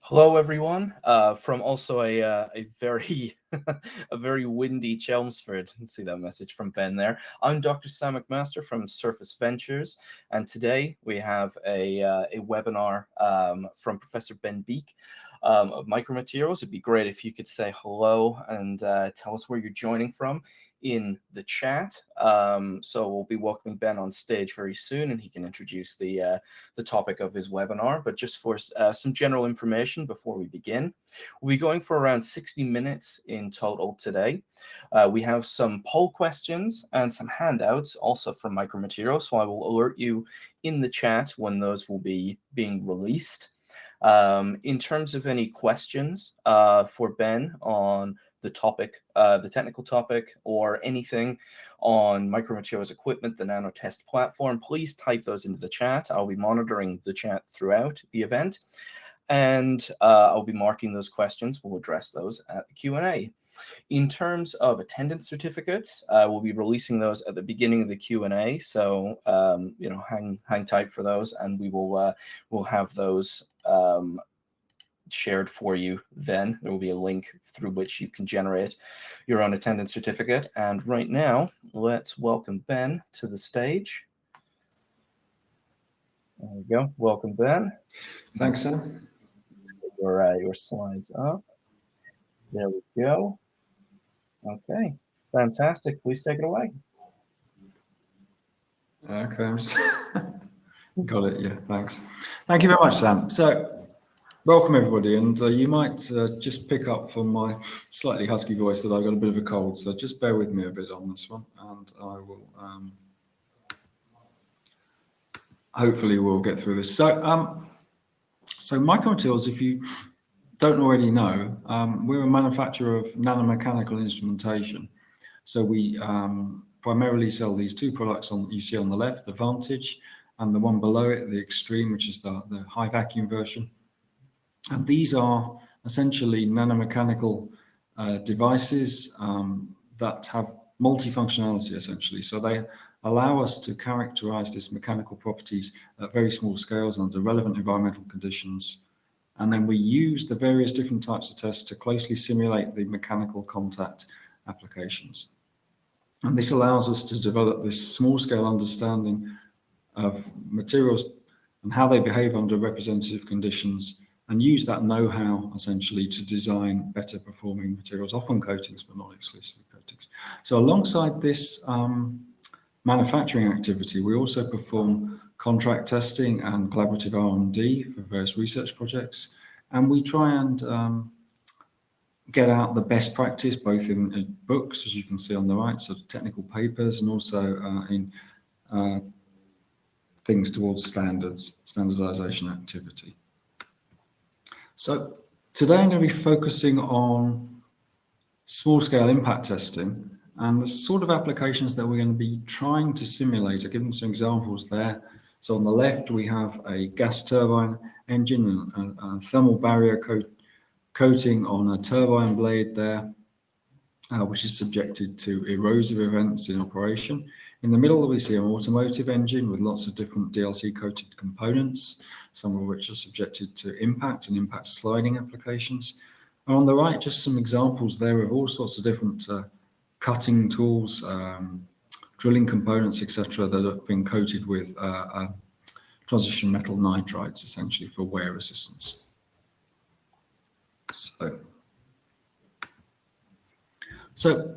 Hello, everyone. From also a very a very windy Chelmsford. Let's see that message from Ben there. I'm Dr. Sam McMaster from Surface Ventures, and today we have a webinar from Professor Ben Beake of Micromaterials. It'd be great if you could say hello and tell us where you're joining from in the chat. So we'll be welcoming Ben on stage very soon, and he can introduce the topic of his webinar. But just for some general information before we begin, we'll be going for around 60 minutes in total today. We have some poll questions and some handouts also from Micromaterials, so I will alert you in the chat when those will be being released. In terms of any questions for Ben on the topic, the technical topic, or anything on Micromaterials equipment, the nanotest platform, please type those into the chat. I'll be monitoring the chat throughout the event, and I'll be marking those questions. We'll address those at the Q&A. In terms of attendance certificates, we'll be releasing those at the beginning of the Q&A, so hang tight for those, and we'll have those shared for you. Then there will be a link through which you can generate your own attendance certificate. And right now, let's welcome Ben to the stage. There we go. Welcome, Ben. Thanks, Sam. Your slides up. There we go. Okay, fantastic. Please take it away. Okay, I'm just got it. Yeah, thanks. Thank you very much, Sam. So, welcome everybody, and you might just pick up from my slightly husky voice that I've got a bit of a cold. So just bear with me a bit on this one, and I will hopefully we'll get through this. So, Micromaterials, if you don't already know, we're a manufacturer of nanomechanical instrumentation. So we primarily sell these two products you see on the left, the Vantage, and the one below it, the Extreme, which is the high vacuum version. And these are essentially nanomechanical devices that have multifunctionality, essentially. So they allow us to characterize these mechanical properties at very small scales under relevant environmental conditions. And then we use the various different types of tests to closely simulate the mechanical contact applications. And this allows us to develop this small-scale understanding of materials and how they behave under representative conditions, and use that know-how essentially to design better performing materials, often coatings, but not exclusively coatings. So alongside this manufacturing activity, we also perform contract testing and collaborative R&D for various research projects. And we try and get out the best practice, both in books, as you can see on the right, so technical papers, and also in things towards standardization activity. So today I'm going to be focusing on small-scale impact testing and the sort of applications that we're going to be trying to simulate. I've given some examples there. So on the left, we have a gas turbine engine and a thermal barrier coating on a turbine blade there, which is subjected to erosive events in operation. In the middle, we see an automotive engine with lots of different DLC-coated components, some of which are subjected to impact and impact sliding applications. And on the right, just some examples there of all sorts of different cutting tools, drilling components, etc., that have been coated with transition metal nitrides, essentially for wear resistance. So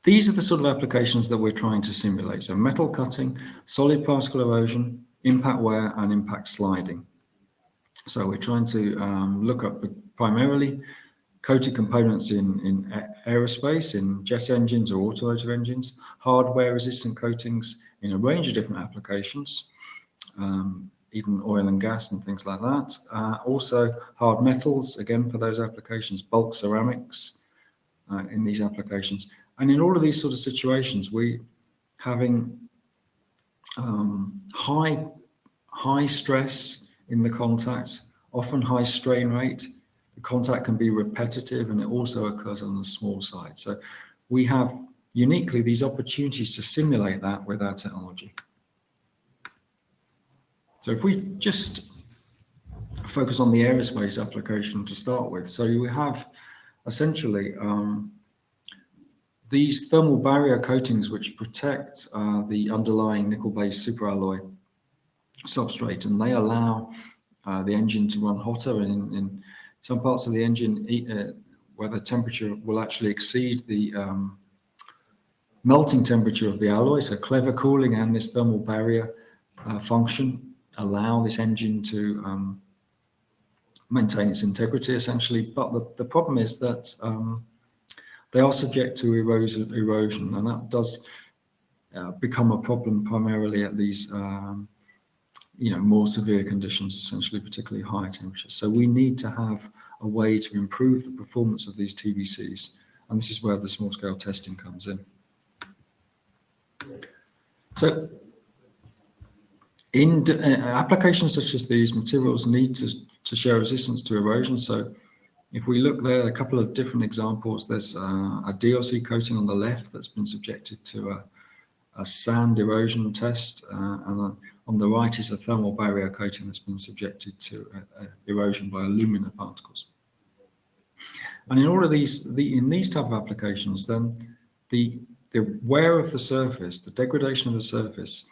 these are the sort of applications that we're trying to simulate. So metal cutting, solid particle erosion, impact wear, and impact sliding. So we're trying to look up primarily coated components in aerospace, in jet engines or automotive engines, hardware resistant coatings in a range of different applications, even oil and gas and things like that. Also hard metals, again for those applications, bulk ceramics in these applications. And in all of these sort of situations, we having high stress in the contact, often high strain rate. The contact can be repetitive, and it also occurs on the small side. So we have uniquely these opportunities to simulate that with our technology. So if we just focus on the aerospace application to start with. So you have essentially these thermal barrier coatings which protect the underlying nickel-based superalloy substrate, and they allow the engine to run hotter in some parts of the engine where the temperature will actually exceed the melting temperature of the alloy. So clever cooling and this thermal barrier function allow this engine to maintain its integrity essentially. But the problem is that they are subject to erosion, and that does become a problem primarily at these more severe conditions, essentially, particularly higher temperatures. So we need to have a way to improve the performance of these TVCs, and this is where the small-scale testing comes in. So in applications such as these, materials need to show resistance to erosion. So if we look there, a couple of different examples. There's a DLC coating on the left that's been subjected to a sand erosion test, and on the right is a thermal barrier coating that's been subjected to erosion by alumina particles. And in all of these, in these type of applications, then the wear of the surface, the degradation of the surface,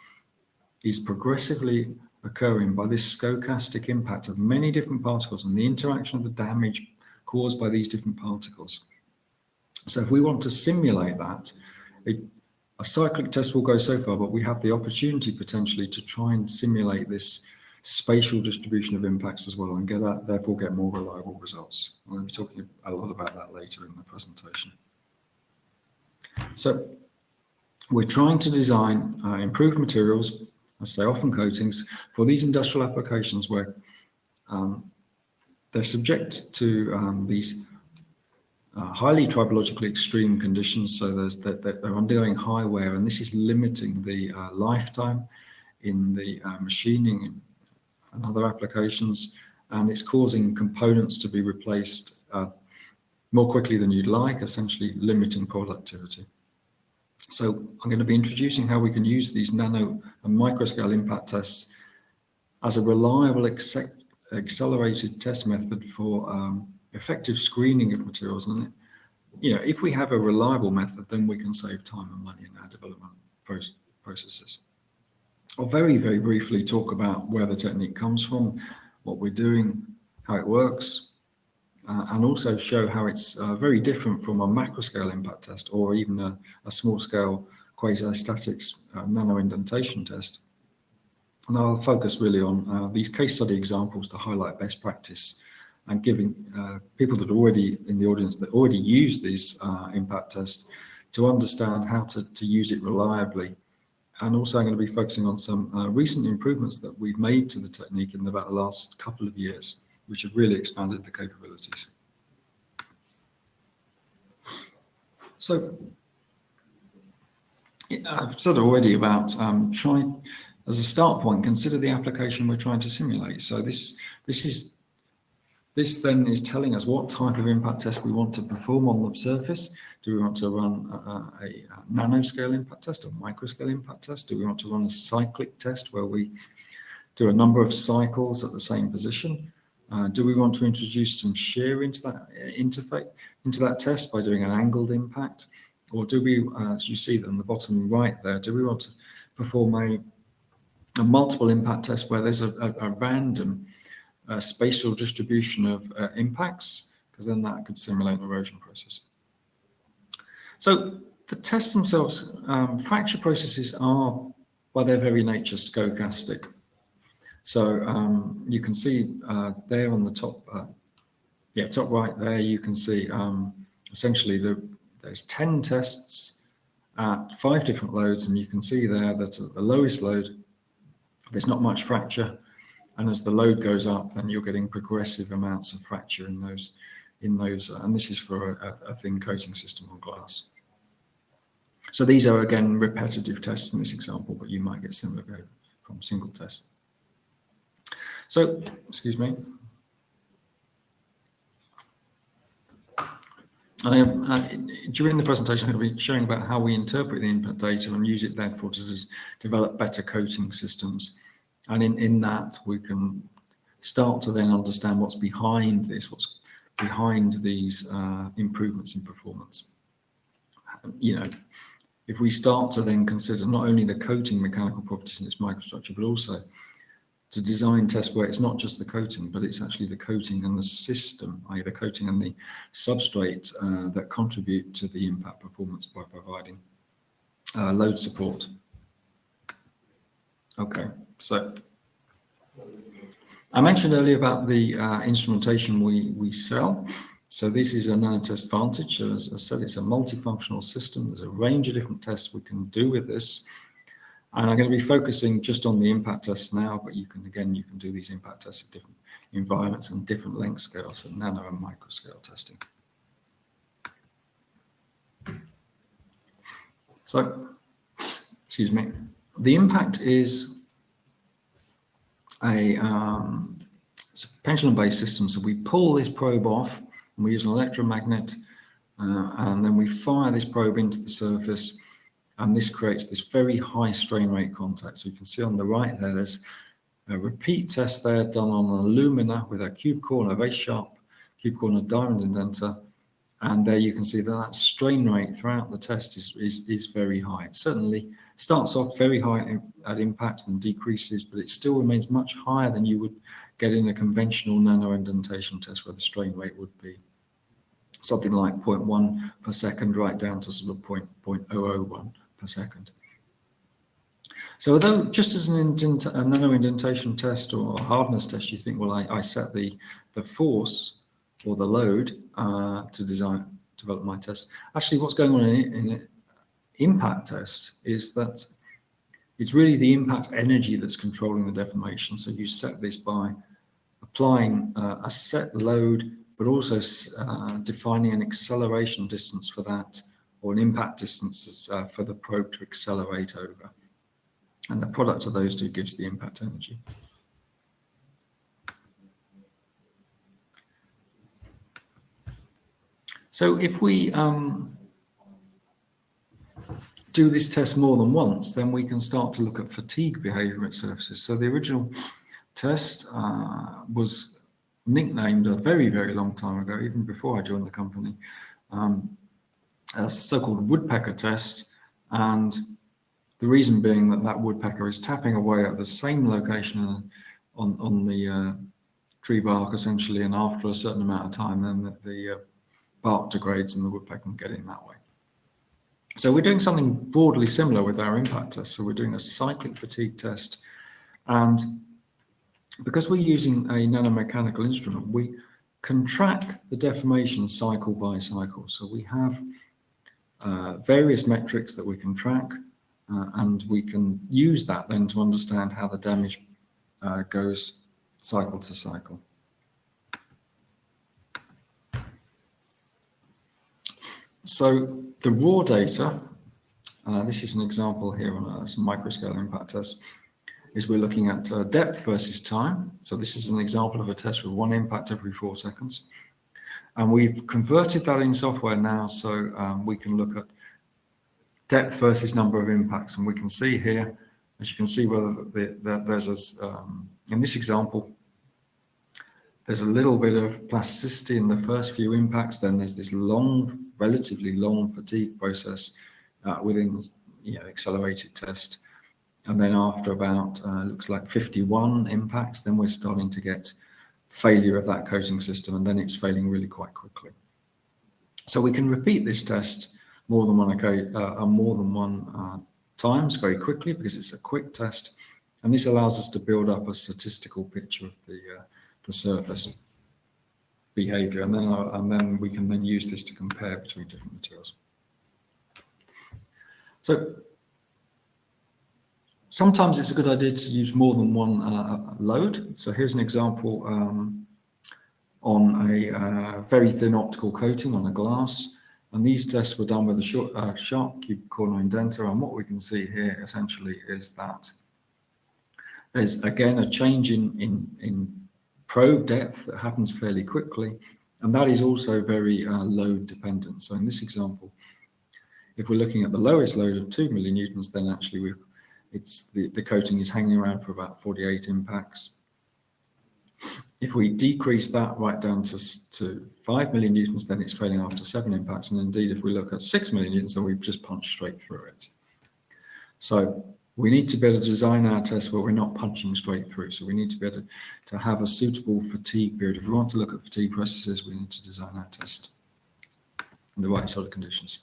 is progressively occurring by this stochastic impact of many different particles and the interaction of the damage caused by these different particles. So if we want to simulate that, a cyclic test will go so far, but we have the opportunity potentially to try and simulate this spatial distribution of impacts as well, and therefore get more reliable results. I'm going to be talking a lot about that later in the presentation. So we're trying to design improved materials, I say often coatings, for these industrial applications where they're subject to these highly tribologically extreme conditions. So they're undergoing high wear, and this is limiting the lifetime in the machining and other applications, and it's causing components to be replaced more quickly than you'd like, essentially limiting productivity. So I'm going to be introducing how we can use these nano and microscale impact tests as a reliable accelerated test method for effective screening of materials. And if we have a reliable method, then we can save time and money in our development processes. I'll very, very briefly talk about where the technique comes from, what we're doing, how it works, and also show how it's very different from a macroscale impact test or even a small-scale quasi-statics nano indentation test. And I'll focus really on these case study examples to highlight best practice and giving people that are already in the audience that already use these impact tests to understand how to use it reliably. And also I'm going to be focusing on some recent improvements that we've made to the technique in about the last couple of years, which have really expanded the capabilities. So I've said already about trying, as a start point, consider the application we're trying to simulate. So this then is telling us what type of impact test we want to perform on the surface. Do we want to run a nanoscale impact test or microscale impact test? Do we want to run a cyclic test where we do a number of cycles at the same position? Do we want to introduce some shear into that test by doing an angled impact? Or do we, as you see on the bottom right there, do we want to perform a multiple impact test where there's a random spatial distribution of impacts, because then that could simulate an erosion process. So the tests themselves, fracture processes are by their very nature stochastic. So you can see there on the top, top right there, you can see essentially there's 10 tests at 5 different loads, and you can see there that at the lowest load, there's not much fracture. And as the load goes up, then you're getting progressive amounts of fracture in those, and this is for a thin coating system on glass. So these are again repetitive tests in this example, but you might get similar from single tests. So, excuse me. During the presentation, I'm going to be showing about how we interpret the input data and use it therefore to develop better coating systems. And in that, we can start to then understand what's behind this, what's behind these improvements in performance. You know, if we start to then consider not only the coating mechanical properties in its microstructure, but also to design tests where it's not just the coating, but it's actually the coating and the system, i.e. the coating and the substrate that contribute to the impact performance by providing load support. Okay, so I mentioned earlier about the instrumentation we sell. So this is a Nanotest Vantage. As I said, it's a multifunctional system. There's a range of different tests we can do with this. And I'm going to be focusing just on the impact tests now, but you can do these impact tests at different environments and different length scales, so nano and micro scale testing. So, excuse me, the impact is it's a pendulum-based system. So we pull this probe off, and we use an electromagnet, and then we fire this probe into the surface, and this creates this very high strain rate contact. So you can see on the right there, there's a repeat test there done on an alumina with a cube core, a very sharp cube core and a diamond indenter. And there you can see that strain rate throughout the test is very high. It certainly starts off very high at impact and decreases, but it still remains much higher than you would get in a conventional nano indentation test, where the strain rate would be something like 0.1 per second, right down to sort of 0.001 per second. So although just as a nano indentation test or a hardness test, you think, well, I set the force or the load to develop my test. Actually, what's going on in an impact test is that it's really the impact energy that's controlling the deformation. So you set this by applying a set load, but also defining an acceleration distance for that, or an impact distance for the probe to accelerate over. And the product of those two gives the impact energy. So if we do this test more than once, then we can start to look at fatigue behavior at surfaces. So the original test was nicknamed a very, very long time ago, even before I joined the company, a so-called woodpecker test. And the reason being that woodpecker is tapping away at the same location on the tree bark, essentially, and after a certain amount of time, then the bark degrades and the woodpecker can get in that way. So we're doing something broadly similar with our impact test. So we're doing a cyclic fatigue test, and because we're using a nanomechanical instrument, we can track the deformation cycle by cycle. So we have various metrics that we can track, and we can use that then to understand how the damage goes cycle to cycle. So the raw data, this is an example here on a microscale impact test, is we're looking at depth versus time. So this is an example of a test with one impact every 4 seconds. And we've converted that in software now, so we can look at depth versus number of impacts. And we can see here, as you can see, whether there's in this example, there's a little bit of plasticity in the first few impacts. Then there's this long, relatively long fatigue process within accelerated test. And then after about, looks like 51 impacts, then we're starting to get failure of that coating system, and then it's failing really quite quickly. So we can repeat this test more than one times very quickly, because it's a quick test, and this allows us to build up a statistical picture of the surface behavior, and then we can then use this to compare between different materials. So sometimes it's a good idea to use more than one load. So here's an example on a very thin optical coating on a glass. And these tests were done with a sharp cube corner indenter. And what we can see here essentially is that there's again a change in probe depth that happens fairly quickly. And that is also very load dependent. So in this example, if we're looking at the lowest load of 2 millinewtons, then actually the coating is hanging around for about 48 impacts. If we decrease that right down to 5 million newtons, then it's failing after 7 impacts. And indeed, if we look at 6 million newtons, then we've just punched straight through it. So we need to be able to design our test where we're not punching straight through. So we need to be able to have a suitable fatigue period. If we want to look at fatigue processes, we need to design our test in the right sort of conditions.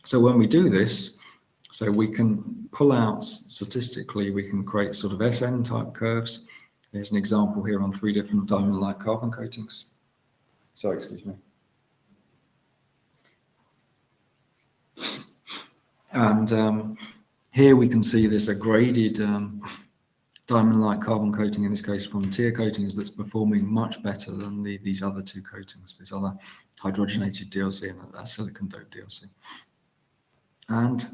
So when we do this, so we can pull out statistically, we can create sort of SN type curves. Here's an example here on 3 different diamond-like carbon coatings. Sorry, excuse me. And here we can see there's a graded diamond-like carbon coating, in this case from tier coatings, that's performing much better than these other 2 coatings, these other hydrogenated DLC and a silicon doped DLC. And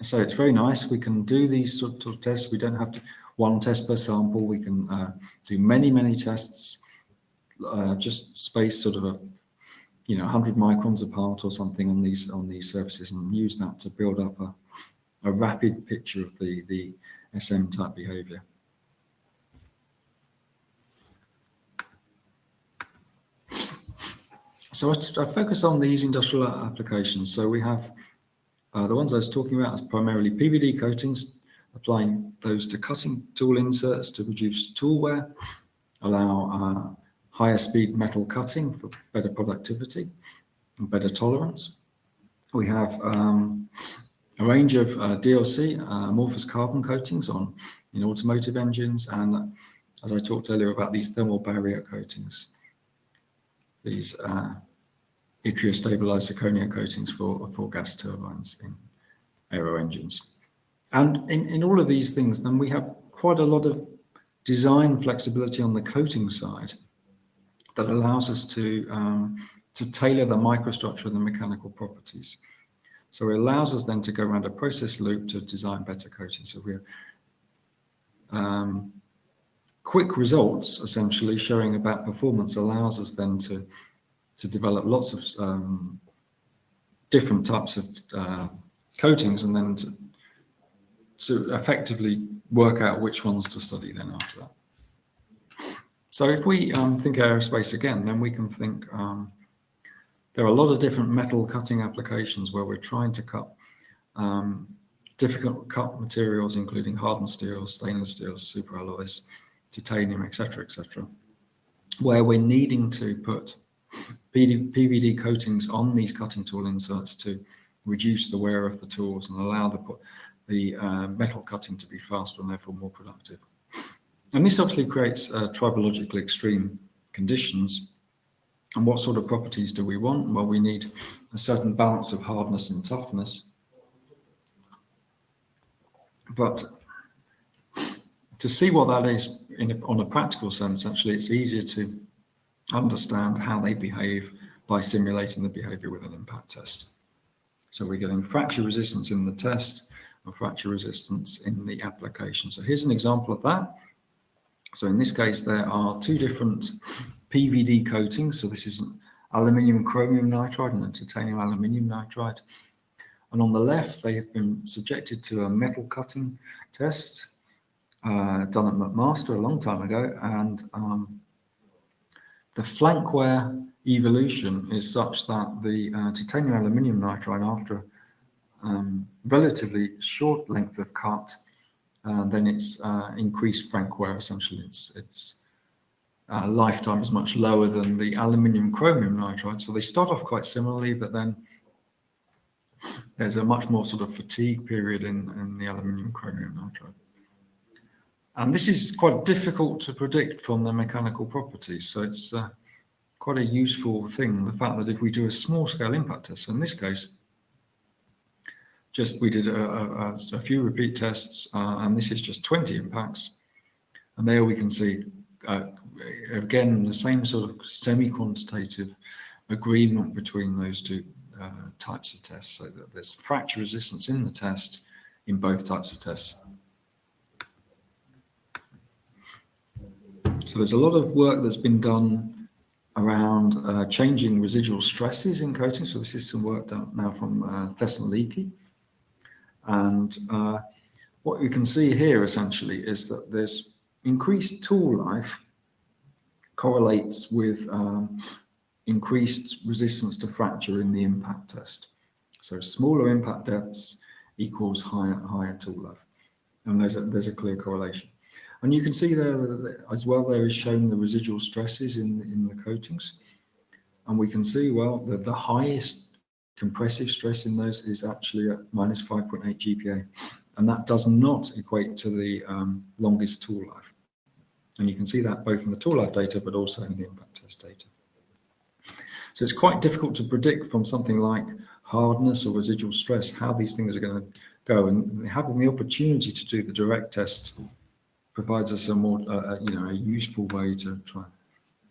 so it's very nice. We can do these sort of tests. We don't have to one test per sample. We can do many tests, just spaced sort of 100 microns apart or something on these surfaces, and use that to build up a rapid picture of the SM type behavior. So I focus on these industrial applications. So we have the ones I was talking about as primarily PVD coatings, applying those to cutting tool inserts to reduce tool wear, allow higher speed metal cutting for better productivity and better tolerance. We have a range of DLC, amorphous carbon coatings in automotive engines, and as I talked earlier about these thermal barrier coatings, these yttriostabilized zirconia coatings for gas turbines in aero engines. And in all of these things, then we have quite a lot of design flexibility on the coating side that allows us to tailor the microstructure and the mechanical properties. So it allows us then to go around a process loop to design better coating. So we're quick results, essentially showing about performance, allows us then to develop lots of different types of coatings, and then to effectively work out which ones to study then after that. So if we think aerospace again, then we can think there are a lot of different metal cutting applications where we're trying to cut difficult cut materials, including hardened steels, stainless steels, superalloys, titanium, etc., where we're needing to put PVD coatings on these cutting tool inserts to reduce the wear of the tools and allow the metal cutting to be faster and therefore more productive. And this obviously creates tribologically extreme conditions. And what sort of properties do we want? Well, we need a certain balance of hardness and toughness. But to see what that is on a practical sense, actually, it's easier to understand how they behave by simulating the behavior with an impact test. So we're getting fracture resistance in the test and fracture resistance in the application. So here's an example of that. So in this case, there are 2 different PVD coatings. So this is an aluminium chromium nitride and a titanium aluminium nitride. And on the left, they have been subjected to a metal cutting test done at McMaster a long time ago. And the flank wear evolution is such that the titanium aluminium nitride, after relatively short length of cut, then it's increased flank wear. Essentially, its lifetime is much lower than the aluminium chromium nitride. So they start off quite similarly, but then there's a much more sort of fatigue period in the aluminium chromium nitride. And this is quite difficult to predict from the mechanical properties. So it's quite a useful thing, the fact that if we do a small scale impact test, so in this case, we did a few repeat tests, and this is just 20 impacts. And there we can see, again, the same sort of semi-quantitative agreement between those 2 types of tests, so that there's fracture resistance in the test in both types of tests. So there's a lot of work that's been done around changing residual stresses in coatings. So this is some work done now from Thessaloniki. And what you can see here essentially is that there's, increased tool life correlates with increased resistance to fracture in the impact test. So smaller impact depths equals higher tool life, and there's a clear correlation. And you can see there as well, there is shown the residual stresses in the coatings, and we can see, well, the highest compressive stress in those is actually at minus 5.8 GPa, and that does not equate to the longest tool life. And you can see that both in the tool life data, but also in the impact test data. So it's quite difficult to predict from something like hardness or residual stress how these things are going to go, and having the opportunity to do the direct test provides us a more, a useful way to try.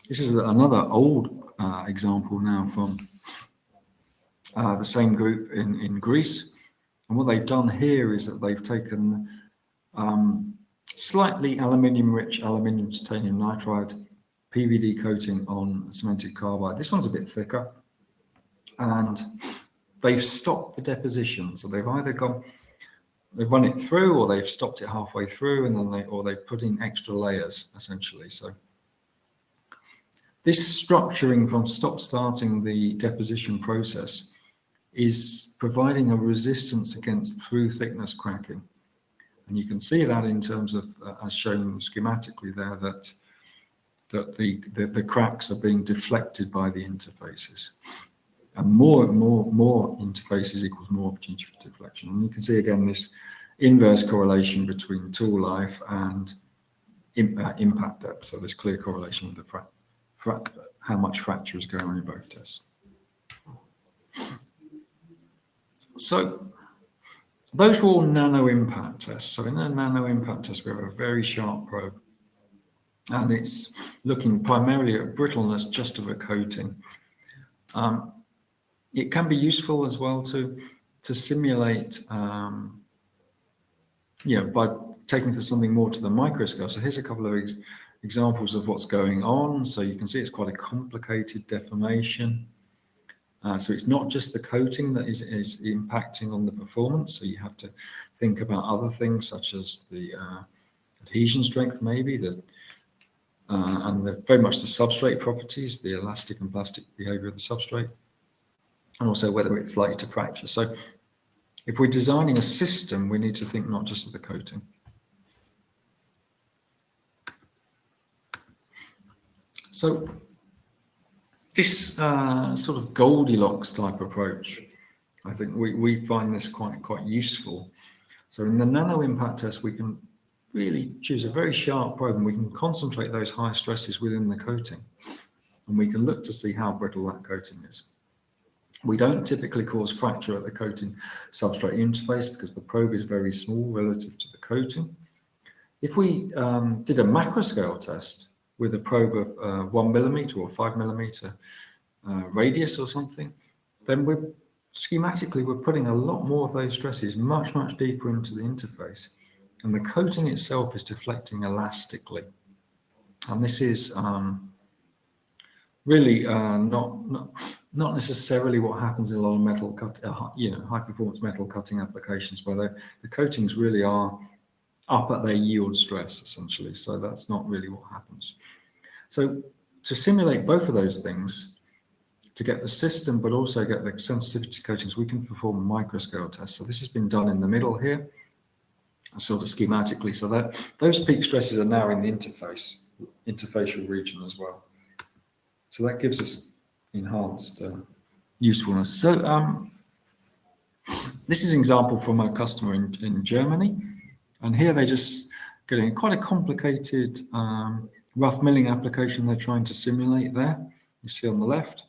This is another old example now from the same group in Greece, and what they've done here is that they've taken slightly aluminium-rich aluminium titanium nitride PVD coating on cemented carbide. This one's a bit thicker, and they've stopped the deposition. So they've either run it through, or they've stopped it halfway through, and then they've put in extra layers essentially. So this structuring from starting the deposition process is providing a resistance against through thickness cracking. And you can see that in terms of, as shown schematically there, that the cracks are being deflected by the interfaces. And more interfaces equals more opportunity for deflection. And you can see again this inverse correlation between tool life and impact depth. So there's clear correlation with the how much fracture is going on in both tests. So those were all nano impact tests. So in a nano impact test, we have a very sharp probe, and it's looking primarily at brittleness just of a coating. It can be useful as well to simulate, by taking something more to the microscale. So here's a couple of examples of what's going on. So you can see it's quite a complicated deformation. So it's not just the coating that is impacting on the performance. So you have to think about other things such as the adhesion strength, maybe, and very much the substrate properties, the elastic and plastic behavior of the substrate, and also whether it's likely to fracture. So if we're designing a system, we need to think not just of the coating. So this sort of Goldilocks type approach, I think we find this quite useful. So in the nano impact test, we can really choose a very sharp probe, and we can concentrate those high stresses within the coating, and we can look to see how brittle that coating is. We don't typically cause fracture at the coating substrate interface because the probe is very small relative to the coating. If we did a macroscale test with a probe of 1 millimeter or 5 millimeter radius or something, then schematically we're putting a lot more of those stresses much deeper into the interface, and the coating itself is deflecting elastically. And this is really not necessarily what happens in a lot of metal cut, high performance metal cutting applications, where the coatings really are up at their yield stress essentially. So that's not really what happens. So to simulate both of those things, to get the system but also get the sensitivity coatings, we can perform a microscale test. So this has been done in the middle here, sort of schematically, so that those peak stresses are now in the interfacial region as well. So that gives us enhanced usefulness. So this is an example from a customer in Germany, and here they're just getting quite a complicated rough milling application they're trying to simulate there. You see on the left,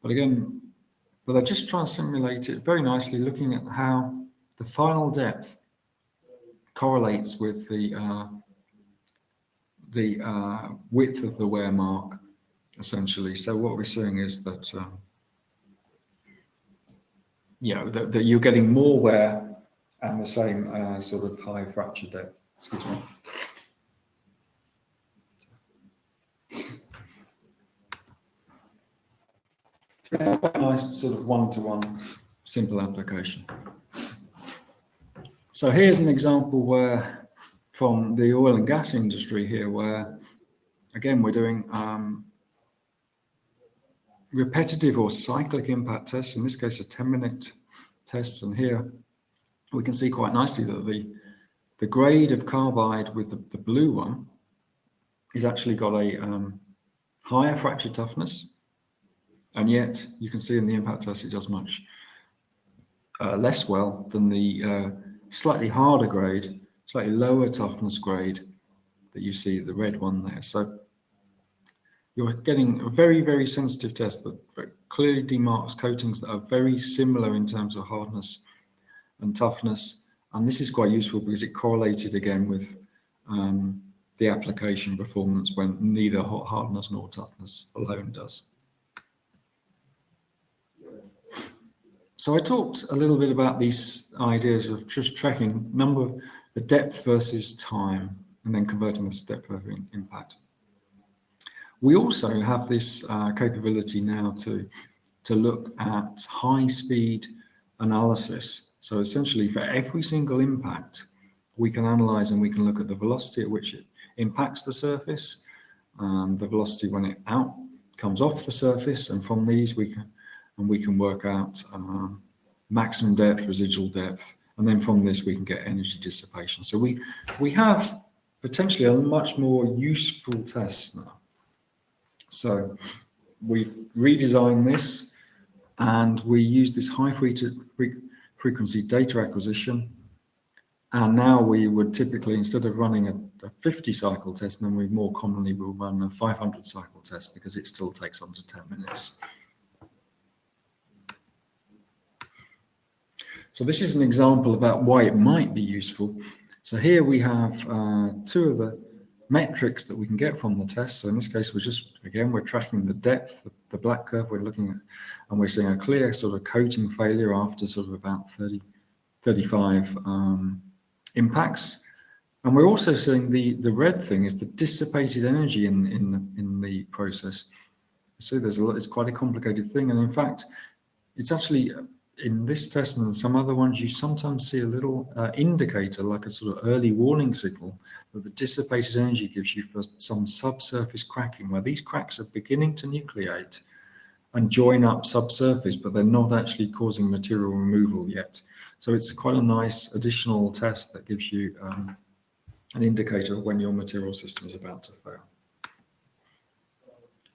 but they're just trying to simulate it very nicely, looking at how the final depth correlates with the width of the wear mark, essentially. So what we're seeing is that that you're getting more wear and the same sort of high fracture depth. Excuse me. Quite a nice sort of one-to-one simple application. So here's an example where from the oil and gas industry here, where again we're doing repetitive or cyclic impact tests, in this case a 10-minute tests, and here we can see quite nicely that the grade of carbide with the blue one is actually got a higher fracture toughness, and yet you can see in the impact test it does much less well than the slightly harder grade, slightly lower toughness grade that you see, the red one there. So you're getting a very, very sensitive test that very clearly demarks coatings that are very similar in terms of hardness and toughness. And this is quite useful because it correlated again with the application performance when neither hardness nor toughness alone does. So I talked a little bit about these ideas of just tracking the depth versus time, and then converting this to depth over impact. We also have this capability now to look at high-speed analysis. So essentially, for every single impact, we can analyze and we can look at the velocity at which it impacts the surface, the velocity when it comes off the surface, and from these we can work out maximum depth, residual depth, and then from this we can get energy dissipation. So we have potentially a much more useful test now. So we redesigned this, and we use this high frequency data acquisition. And now we would typically, instead of running a 50 cycle test, then we more commonly will run a 500 cycle test because it still takes under 10 minutes. So this is an example about why it might be useful. So here we have two of the metrics that we can get from the test. So in this case, we're tracking the depth, the black curve we're looking at, and we're seeing a clear sort of coating failure after sort of about 35 impacts. And we're also seeing the red thing is the dissipated energy in the process. So it's quite a complicated thing. And in fact, it's actually, in this test and some other ones, you sometimes see a little indicator, like a sort of early warning signal, that the dissipated energy gives you for some subsurface cracking, where these cracks are beginning to nucleate and join up subsurface, but they're not actually causing material removal yet. So it's quite a nice additional test that gives you an indicator of when your material system is about to fail.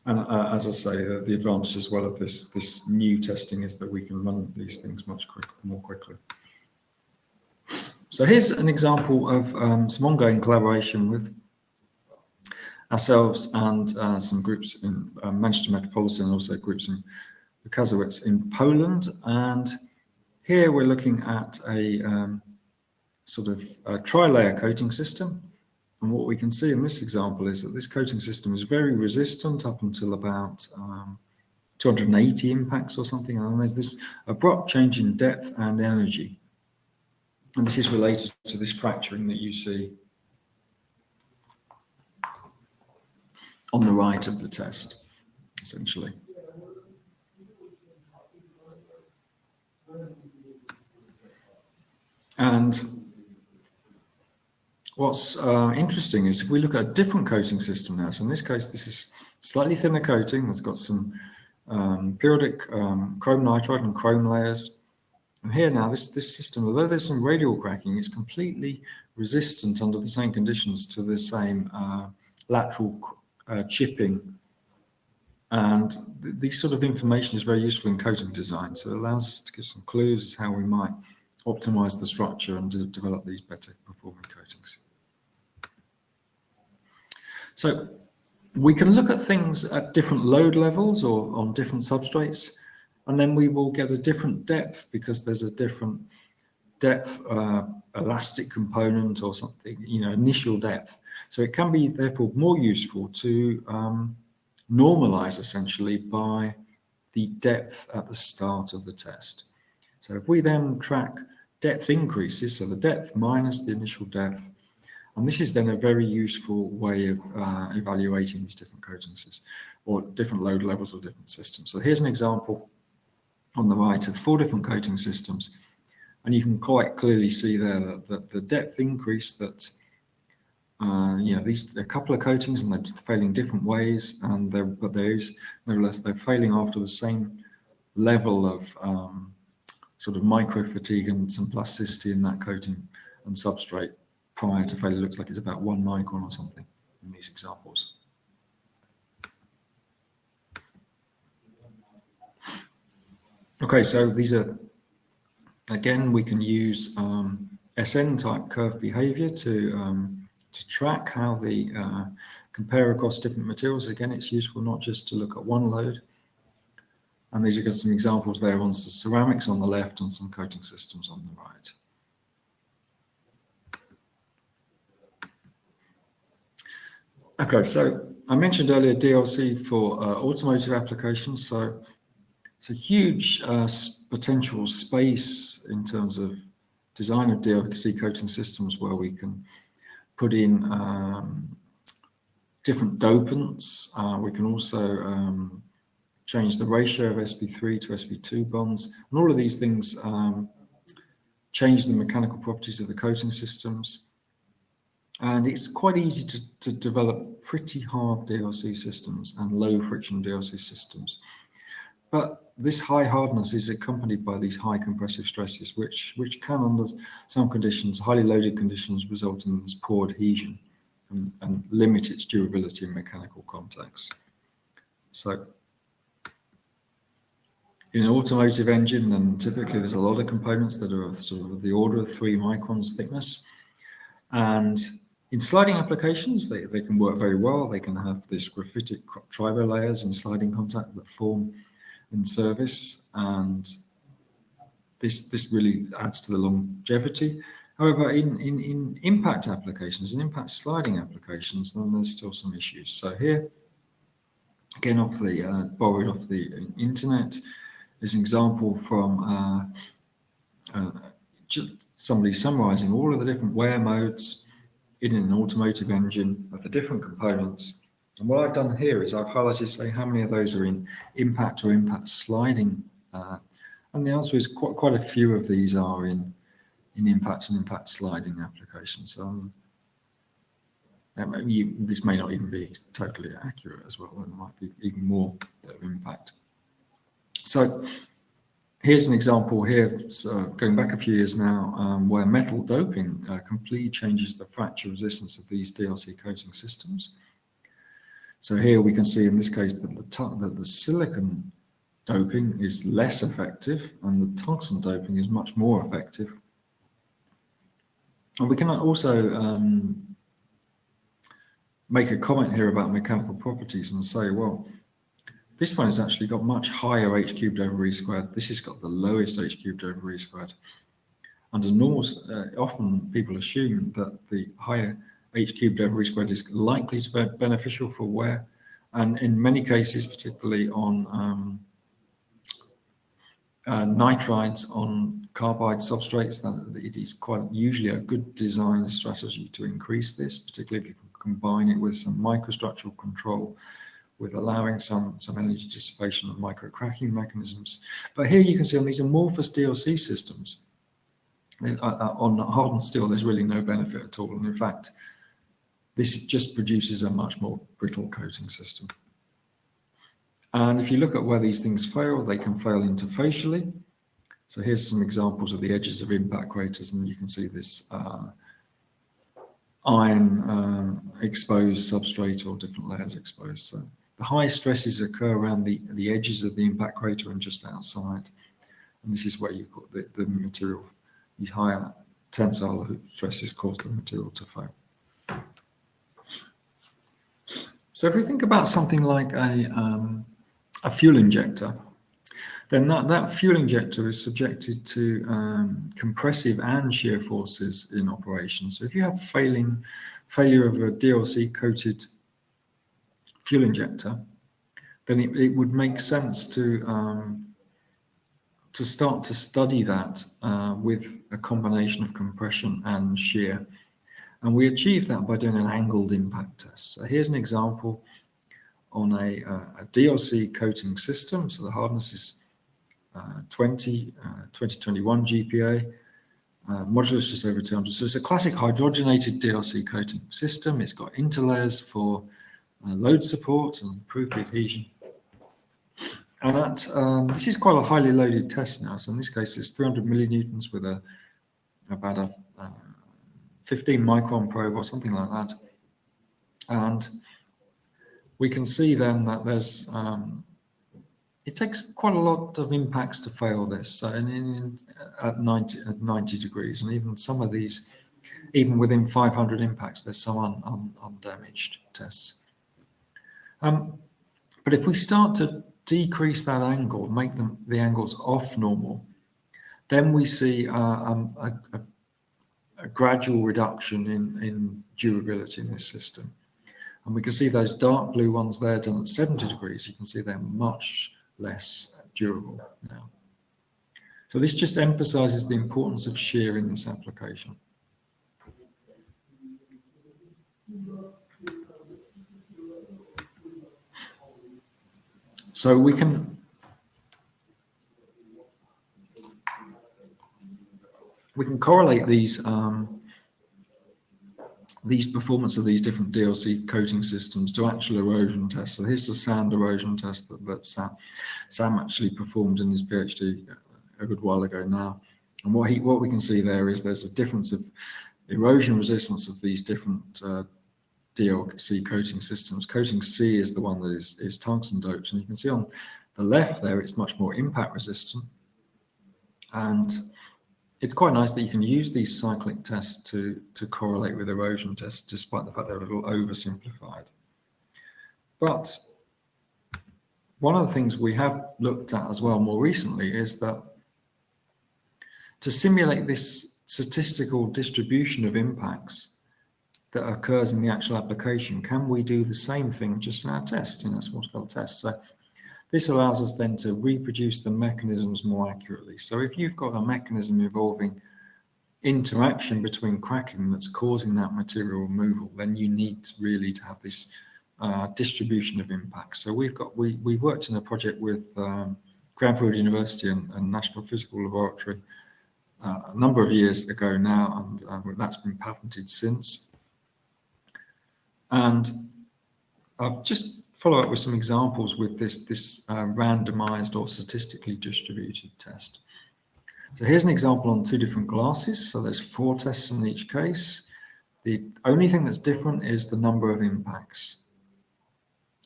And as I say, the advantage as well of this new testing is that we can run these things much more quickly. So here's an example of some ongoing collaboration with ourselves and some groups in Manchester Metropolitan, and also groups in Katowice in Poland. And here we're looking at a sort of a tri-layer coating system. And what we can see in this example is that this coating system is very resistant up until about 280 impacts or something. And there's this abrupt change in depth and energy. And this is related to this fracturing that you see on the right of the test, essentially. And what's interesting is if we look at a different coating system now, so in this case, this is slightly thinner coating that's got some periodic chrome nitride and chrome layers. And here now, this system, although there's some radial cracking, it's completely resistant under the same conditions to the same lateral chipping. And this sort of information is very useful in coating design. So it allows us to give some clues as how we might optimize the structure and develop these better performing coatings. So we can look at things at different load levels or on different substrates, and then we will get a different depth because there's a different depth elastic component or something, initial depth. So it can be therefore more useful to normalize essentially by the depth at the start of the test. So if we then track depth increases, so the depth minus the initial depth, and this is then a very useful way of evaluating these different coatings or different load levels or different systems. So here's an example on the right of 4 different coating systems, and you can quite clearly see there that the depth increase that these a couple of coatings and they're failing different ways, and but there is nevertheless they're failing after the same level of sort of micro fatigue and some plasticity in that coating and substrate prior to failure. It looks like it's about 1 micron or something in these examples. Okay, so these are, again, we can use SN type curve behavior to track how they compare across different materials. Again, it's useful not just to look at one load. And these are some examples there on some ceramics on the left and some coating systems on the right. Okay, so I mentioned earlier DLC for automotive applications. So it's a huge potential space in terms of design of DLC coating systems where we can put in different dopants. We can also change the ratio of sp3 to sp2 bonds, and all of these things change the mechanical properties of the coating systems. And it's quite easy to develop pretty hard DLC systems and low friction DLC systems. But this high hardness is accompanied by these high compressive stresses, which can, under some conditions, highly loaded conditions, result in this poor adhesion and limit its durability in mechanical contacts. So in an automotive engine, then typically there's a lot of components that are of sort of the order of 3 microns thickness. And in sliding applications, they can work very well. They can have these graphitic tribo layers in sliding contact that form in service, and this really adds to the longevity. However, in impact applications, in impact sliding applications, then there's still some issues. So here, again, borrowed off the internet, is an example from somebody summarizing all of the different wear modes in an automotive engine of the different components. And what I've done here is I've highlighted, say, how many of those are in impact or impact sliding. And the answer is quite a few of these are in impact and impact sliding applications. This may not even be totally accurate as well. There might be even more of impact. So here's an example here, so going back a few years now, where metal doping completely changes the fracture resistance of these DLC coating systems. So here we can see in this case that the silicon doping is less effective and the tungsten doping is much more effective. And we can also make a comment here about mechanical properties and say, well, this one has actually got much higher h cubed over e squared. This has got the lowest h cubed over e squared. Under normal, often people assume that the higher h cubed over e squared is likely to be beneficial for wear. And in many cases, particularly on nitrides on carbide substrates, that it is quite usually a good design strategy to increase this, particularly if you can combine it with some microstructural control, with allowing some energy dissipation of micro cracking mechanisms. But here you can see on these amorphous DLC systems, on hardened steel, there's really no benefit at all. And in fact, this just produces a much more brittle coating system. And if you look at where these things fail, they can fail interfacially. So here's some examples of the edges of impact craters, and you can see this iron exposed substrate or different layers exposed. So the high stresses occur around the edges of the impact crater and just outside. And this is where you got the material, these higher tensile stresses cause the material to fail. So if we think about something like a fuel injector, then that fuel injector is subjected to compressive and shear forces in operation. So if you have failure of a DLC coated fuel injector, then it would make sense to start to study that with a combination of compression and shear. And we achieve that by doing an angled impact test. So here's an example on a DLC coating system. So the hardness is 2021 GPa. modulus just over 200. So it's a classic hydrogenated DLC coating system. It's got interlayers for load support and improved adhesion. And this is quite a highly loaded test now. So in this case, it's 300 millinewtons with about a 15 micron probe or something like that. And we can see then that there's it takes quite a lot of impacts to fail this. So at 90 degrees, and even some of these, even within 500 impacts, there's some undamaged tests. But if we start to decrease that angle, make the angles off normal, then we see a gradual reduction in durability in this system. And we can see those dark blue ones there done at 70 degrees. You can see they're much less durable now. So this just emphasizes the importance of shear in this application. So we can correlate these performance of these different DLC coating systems to actual erosion tests. So here's the sand erosion test that Sam actually performed in his PhD a good while ago now. And what we can see there is there's a difference of erosion resistance of these different DLC coating systems. Coating C is the one that is tungsten doped, and you can see on the left there it's much more impact resistant. And it's quite nice that you can use these cyclic tests to correlate with erosion tests, despite the fact they're a little oversimplified. But one of the things we have looked at as well more recently is that to simulate this statistical distribution of impacts that occurs in the actual application, can we do the same thing just in our test, in a small-scale test? So this allows us then to reproduce the mechanisms more accurately. So if you've got a mechanism involving interaction between cracking that's causing that material removal, then you need really to have this distribution of impacts. So we worked in a project with Cranfield University and National Physical Laboratory a number of years ago now, and that's been patented since. And I'll just follow up with some examples with this randomized or statistically distributed test. So here's an example on 2 different glasses. So there's 4 tests in each case. The only thing that's different is the number of impacts.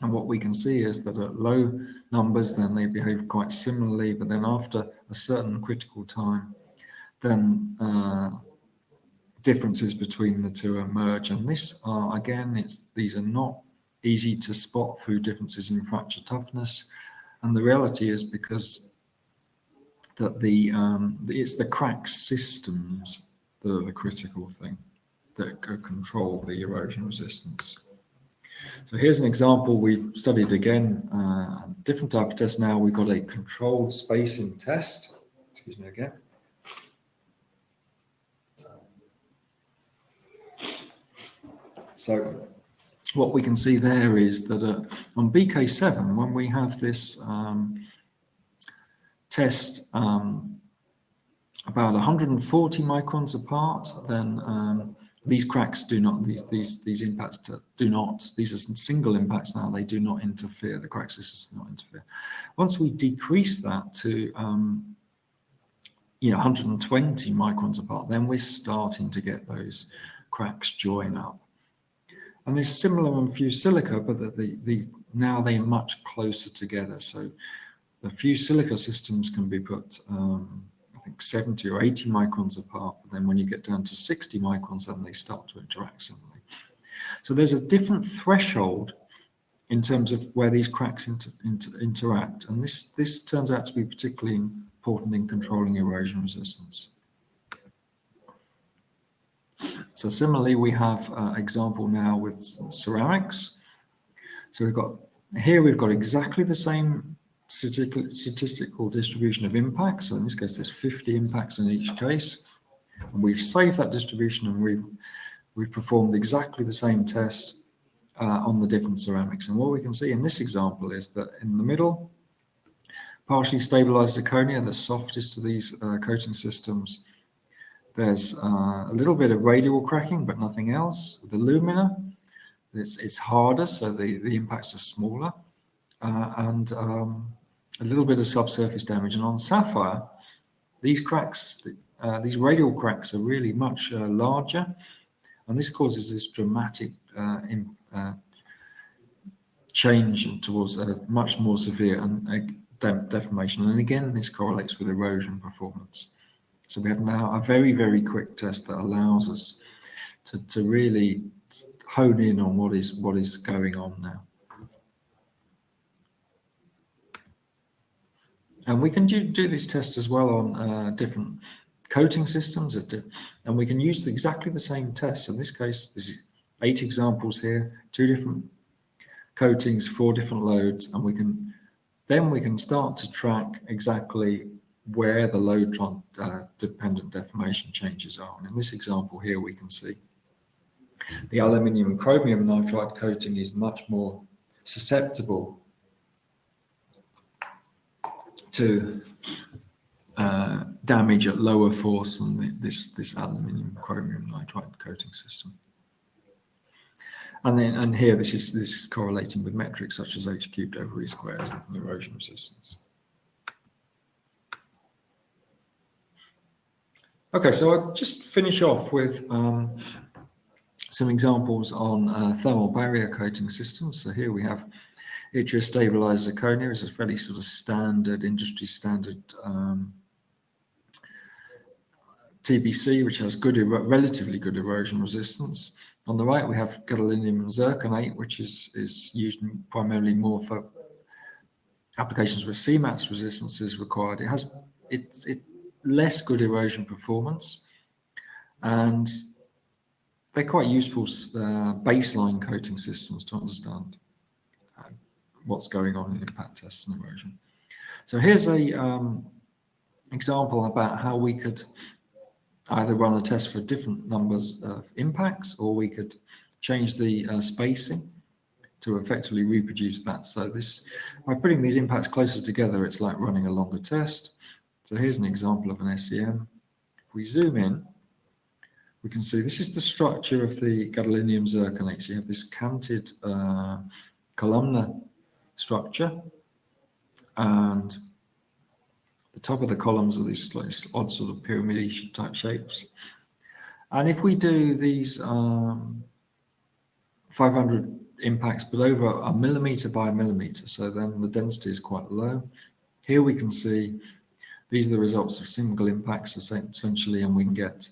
And what we can see is that at low numbers, then they behave quite similarly, but then after a certain critical time, then differences between the two emerge. And these are not easy to spot through differences in fracture toughness. And the reality is because that it's the crack systems that are the critical thing that control the erosion resistance. So here's an example we've studied again, different type of test now. We've got a controlled spacing test. Excuse me again. So what we can see there is that on BK7, when we have this test about 140 microns apart, then these cracks do not, these impacts do not, these are single impacts now, they do not interfere, the crack systems do not interfere. Once we decrease that to 120 microns apart, then we're starting to get those cracks join up. And it's similar on fused silica, but now they're much closer together. So the fused silica systems can be put, I think 70 or 80 microns apart, but then when you get down to 60 microns, then they start to interact similarly. So there's a different threshold in terms of where these cracks interact. And this turns out to be particularly important in controlling erosion resistance. So similarly, we have an example now with ceramics. So we've got exactly the same statistical distribution of impacts. So in this case, there's 50 impacts in each case. And we've saved that distribution, and we've performed exactly the same test on the different ceramics. And what we can see in this example is that in the middle, partially stabilized zirconia, the softest of these coating systems, There's a little bit of radial cracking, but nothing else. With alumina, it's harder, so the impacts are smaller, and a little bit of subsurface damage. And on sapphire, these cracks, these radial cracks are really much larger, and this causes this dramatic change towards a much more severe and deformation. And again, this correlates with erosion performance. So we have now a very, very quick test that allows us to really hone in on what is going on now. And we can do this test as well on different coating systems, and we can use exactly the same test. In this case, there's 8 examples here, 2 different coatings, 4 different loads, and we can start to track exactly where the load dependent deformation changes are. And in this example here, we can see the aluminium and chromium nitride coating is much more susceptible to damage at lower force than this aluminium chromium nitride coating system. And here this is correlating with metrics such as h cubed over e squared and erosion resistance. Okay, so I'll just finish off with some examples on thermal barrier coating systems. So here we have yttria stabilized zirconia. It's a fairly sort of standard, industry standard TBC, which has relatively good erosion resistance. On the right, we have gadolinium zirconate, which is used primarily more for applications where CMAX resistance is required. It has less good erosion performance, and they're quite useful baseline coating systems to understand what's going on in impact tests and erosion. So here's a example about how we could either run a test for different numbers of impacts, or we could change the spacing to effectively reproduce that. So by putting these impacts closer together, it's like running a longer test. So here's an example of an SEM. If we zoom in, we can see this is the structure of the gadolinium zirconate. So you have this canted columnar structure, and the top of the columns are these odd sort of pyramid type shapes. And if we do these 500 impacts, but over a millimeter by a millimeter, so then the density is quite low. Here we can see these are the results of single impacts essentially, and we can get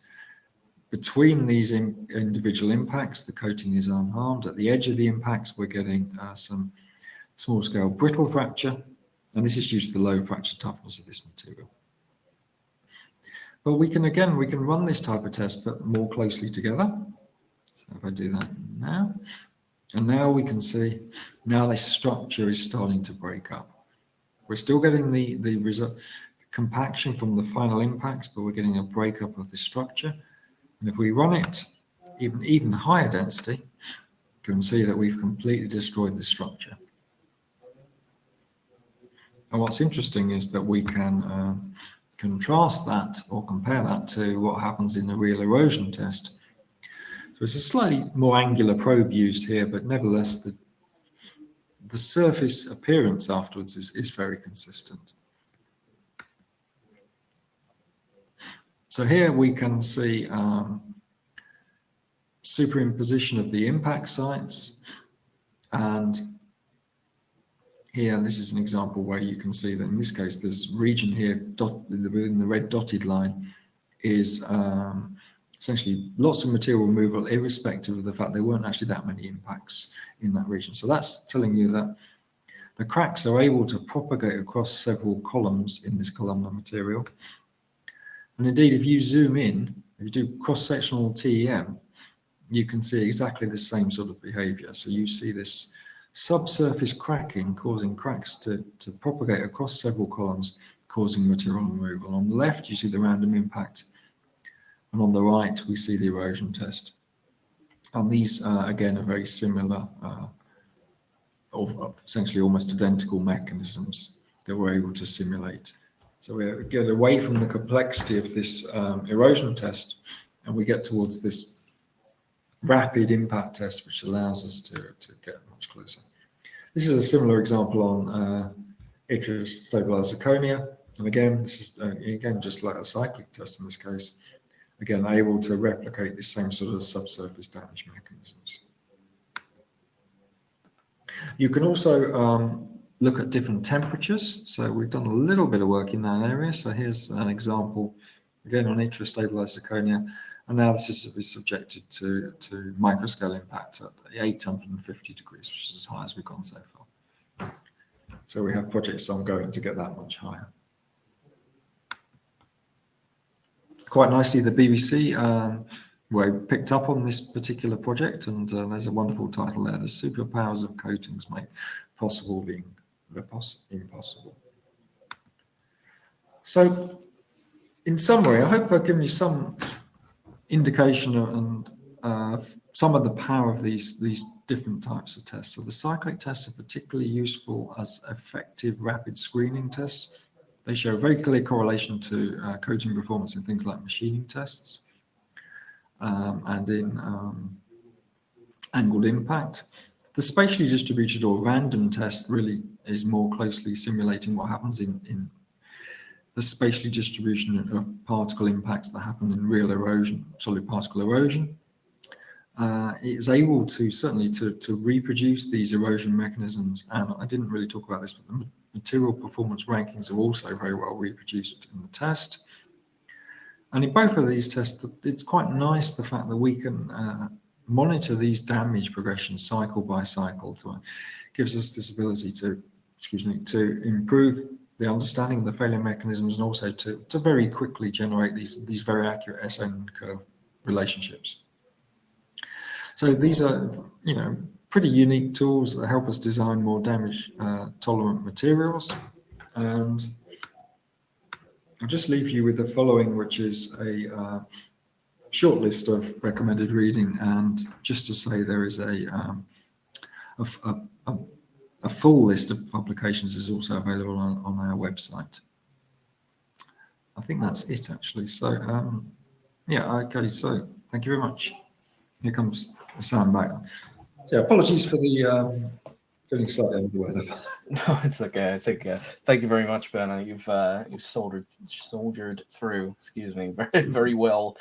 between these individual impacts, the coating is unharmed. At the edge of the impacts, we're getting some small scale brittle fracture, and this is due to the low fracture toughness of this material. But we can run this type of test, but more closely together. So if I do that now, and now we can see, now this structure is starting to break up. We're still getting the result, compaction from the final impacts, but we're getting a breakup of the structure. And if we run it even higher density, you can see that we've completely destroyed the structure. And what's interesting is that we can contrast that or compare that to what happens in the real erosion test. So it's a slightly more angular probe used here, but nevertheless, the surface appearance afterwards is very consistent. So here we can see superimposition of the impact sites, and here this is an example where you can see that in this case this region here within the red dotted line is essentially lots of material removal, irrespective of the fact there weren't actually that many impacts in that region. So that's telling you that the cracks are able to propagate across several columns in this columnar material. And indeed, if you zoom in, if you do cross-sectional TEM, you can see exactly the same sort of behavior. So you see this subsurface cracking causing cracks to propagate across several columns, causing material removal. On the left, you see the random impact, and on the right, we see the erosion test. And these, again, are very similar, or essentially almost identical mechanisms that we're able to simulate. So we get away from the complexity of this erosion test, and we get towards this rapid impact test, which allows us to get much closer. This is a similar example on stabilized zirconia. And again, this is just like a cyclic test in this case. Again, able to replicate the same sort of subsurface damage mechanisms. You can also look at different temperatures. So we've done a little bit of work in that area. So here's an example, again, on stabilized zirconia. And now this is subjected to microscale impact at 850 degrees, which is as high as we've gone so far. So we have projects ongoing to get that much higher. Quite nicely, the BBC were picked up on this particular project, and there's a wonderful title there: "The Superpowers of Coatings Make Possible Being Impossible." So, in summary, I hope I've given you some indication and some of the power of these different types of tests. So the cyclic tests are particularly useful as effective rapid screening tests. They show a very clear correlation to coating performance in things like machining tests and in angled impact. The spatially distributed or random test really is more closely simulating what happens in the spatially distribution of particle impacts that happen in real erosion, solid particle erosion. It is able to certainly to reproduce these erosion mechanisms, and I didn't really talk about this, but the material performance rankings are also very well reproduced in the test. And in both of these tests, it's quite nice the fact that we can monitor these damage progressions cycle by cycle. Gives us this ability to improve the understanding of the failure mechanisms, and also to very quickly generate these very accurate SN curve relationships. So these are, pretty unique tools that help us design more damage tolerant materials. And I'll just leave you with the following, which is a short list of recommended reading. And just to say, there is a full list of publications is also available on our website. I think that's it, actually. So, okay. So thank you very much. Here comes Sam back. So apologies for the feeling slightly under the weather. No, it's okay. I think thank you very much, Ben. You've soldiered through. Excuse me, very very well.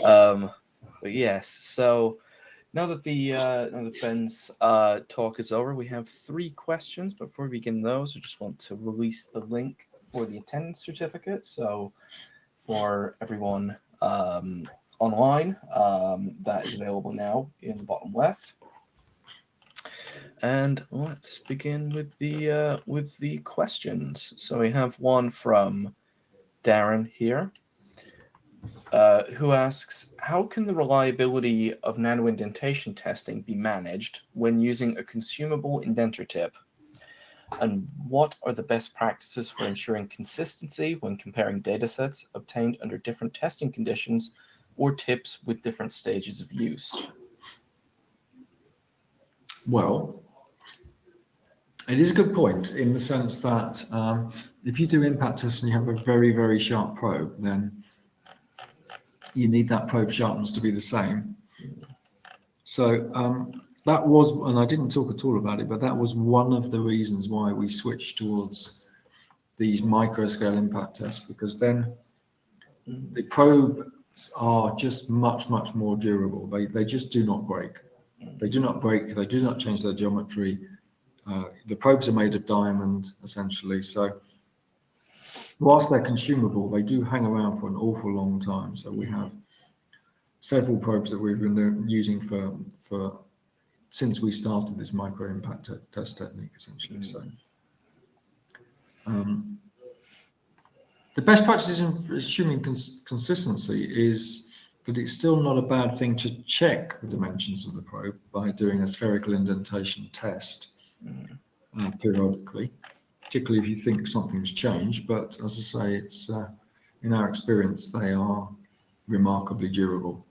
But yes, so now that Ben's talk is over, we have 3 questions. But before we begin those, I just want to release the link for the attendance certificate. So for everyone online, that is available now in the bottom left. And let's begin with the questions. So we have one from Darren here, who asks, how can the reliability of nano-indentation testing be managed when using a consumable indenter tip? And what are the best practices for ensuring consistency when comparing datasets obtained under different testing conditions or tips with different stages of use? Well, it is a good point in the sense that if you do impact tests and you have a very, very sharp probe, then you need that probe sharpness to be the same. So that was, and I didn't talk at all about it, but that was one of the reasons why we switched towards these micro scale impact tests, because then the probes are just much, much more durable. They just do not break. They do not break. They do not change their geometry. The probes are made of diamond, essentially. So whilst they're consumable, they do hang around for an awful long time. So we have several probes that we've been using for since we started this micro impact test technique, essentially. So the best practices in assuming consistency is that it's still not a bad thing to check the dimensions of the probe by doing a spherical indentation test periodically, particularly if you think something's changed. But as I say, it's in our experience, they are remarkably durable.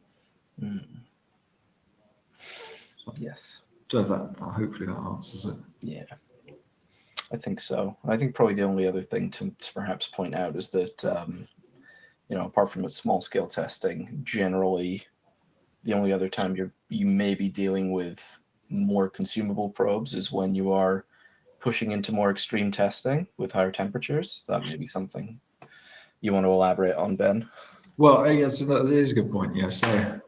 So, yes. So that hopefully that answers it. Yeah. I think so. I think probably the only other thing to perhaps point out is that, apart from its small scale testing, generally the only other time you may be dealing with more consumable probes is when you are pushing into more extreme testing with higher temperatures. That may be something you want to elaborate on, Ben. Well, yes, that is a good point. Yeah, so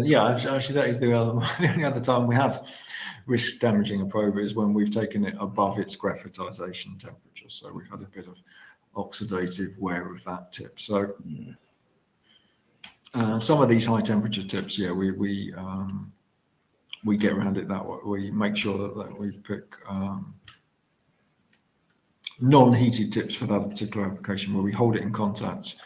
yeah, actually, that is the only other time we have risk damaging a probe is when we've taken it above its graphitization temperature. So we've had a bit of oxidative wear of that tip. So some of these high temperature tips, yeah, we get around it that way. We make sure that we pick non-heated tips for that particular application, where we hold it in contact